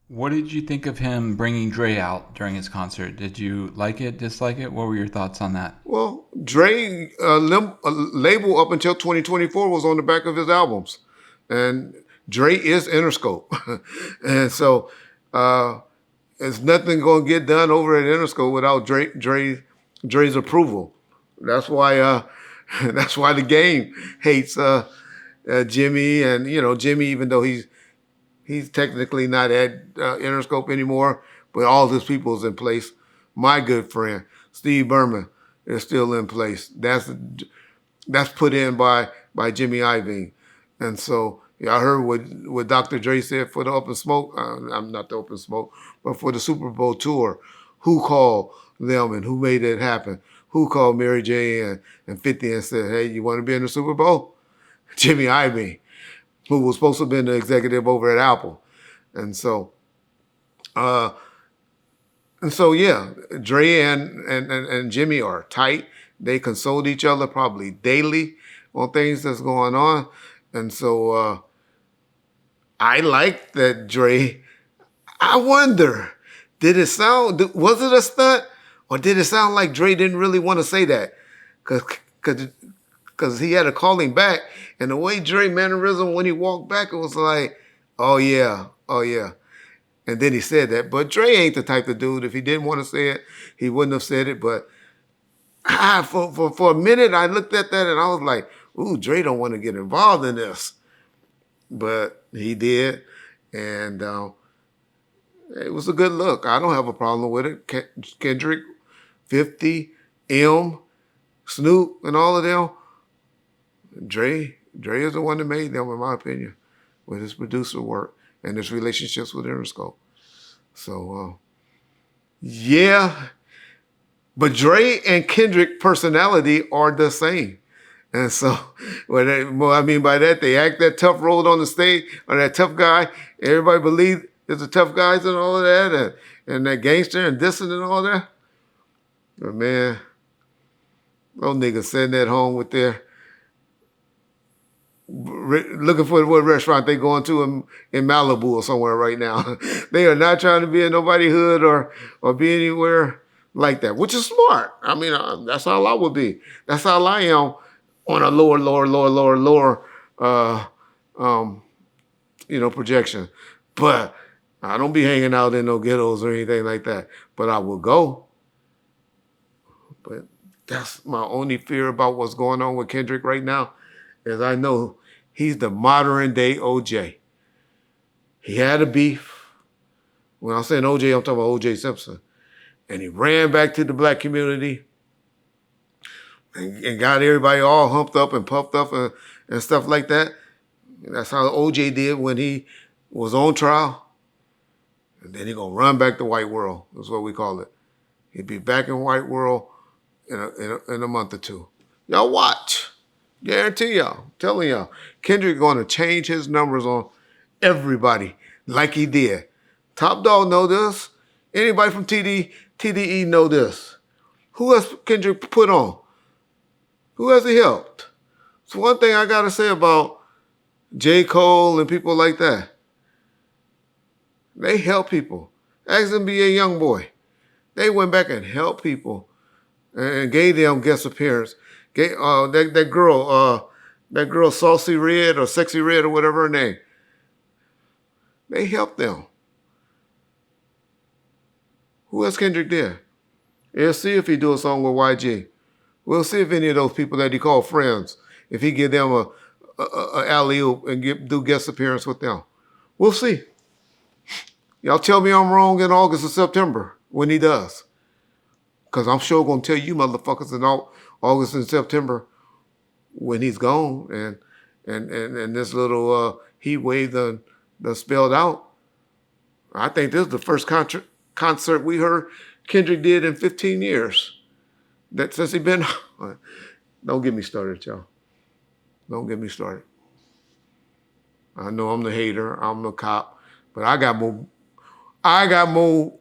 What did you think of him bringing Dre out during his concert? Did you like it, dislike it? What were your thoughts on that? Well, Dre label up until 2024 was on the back of his albums, and Dre is Interscope, and so uh, there's nothing going to get done over at Interscope without Dre's approval. That's why that's why the game hates Jimmy, and Jimmy, even though he's technically not at Interscope anymore, but all his people's in place. My good friend Steve Berman is still in place. That's put in by Jimmy Iovine, and so yeah, I heard what Dr. Dre said for the Open Smoke. I'm not the Open Smoke, but for the Super Bowl tour, who called them and who made it happen? Who called Mary J and 50 and said, "Hey, you want to be in the Super Bowl?" Jimmy Iovine, who was supposed to have been the executive over at Apple. And so, uh, yeah, Dre and Jimmy are tight. They console each other probably daily on things that's going on. And so I like that Dre. I wonder, was it a stunt? Or did it sound like Dre didn't really want to say that? Because he had to call him back. And the way Dre mannerism when he walked back, it was like, oh yeah, oh yeah. And then he said that. But Dre ain't the type of dude. If he didn't want to say it, he wouldn't have said it. But for a minute, I looked at that and I was like, ooh, Dre don't want to get involved in this. But he did. And it was a good look. I don't have a problem with it. Kendrick, 50, M, Snoop, and all of them. Dre is the one that made them, in my opinion, with his producer work and his relationships with Interscope. So, yeah. But Dre and Kendrick personality are the same. And so, what I mean by that, they act that tough role on the stage, or that tough guy. Everybody believes there's the tough guys and all of that, and that gangster and dissing and all that. But man, those niggas sitting at home with their looking for what restaurant they going to in Malibu or somewhere right now. They are not trying to be in nobody hood or be anywhere like that, which is smart. I mean, that's how I would be. That's how I am on a lower, uh, projection. But I don't be hanging out in no ghettos or anything like that. But I will go. But that's my only fear about what's going on with Kendrick right now, is I know he's the modern day OJ. He had a beef. When I'm saying OJ, I'm talking about OJ Simpson. And he ran back to the black community and got everybody all humped up and puffed up and stuff like that. And that's how OJ did when he was on trial. And then he gonna run back to white world. That's what we call it. He'd be back in white world in a month or two. Y'all watch. Guarantee y'all. I'm telling y'all. Kendrick gonna change his numbers on everybody like he did. Top Dog know this. Anybody from TDE know this. Who else Kendrick put on? Who has he helped? It's one thing I gotta say about J. Cole and people like that. They help people. Ask NBA Youngboy. They went back and helped people and gave them guest appearance. That girl Saucy Red or Sexy Red or whatever her name. They helped them. Who else Kendrick did? We'll see if he do a song with YG. We'll see if any of those people that he called friends, if he give them a alley-oop and do guest appearance with them. We'll see. Y'all tell me I'm wrong in August or September when he does. Because I'm sure going to tell you motherfuckers in August and September when he's gone and this little heat wave done spelled out. I think this is the first concert we heard Kendrick did in 15 years. That since he been. Don't get me started, y'all. Don't get me started. I know I'm the hater. I'm the cop, but I got more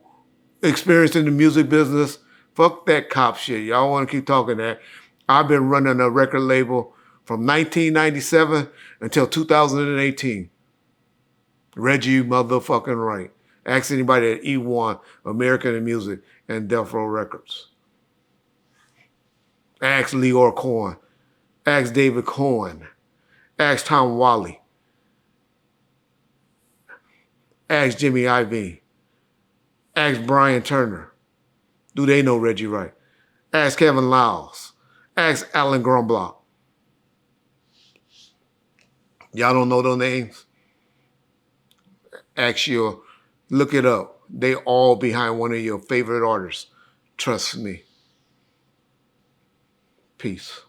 experience in the music business. Fuck that cop shit. Y'all want to keep talking that. I've been running a record label from 1997 until 2018. Reggie motherfucking Wright. Ask anybody at E1, American Music, and Death Row Records. Ask Leor Cohen. Ask David Cohen. Ask Tom Wally. Ask Jimmy Iovine. Ask Brian Turner. Do they know Reggie Wright? Ask Kevin Liles. Ask Alan Grumblock. Y'all don't know those names? Look it up. They all behind one of your favorite artists. Trust me. Peace.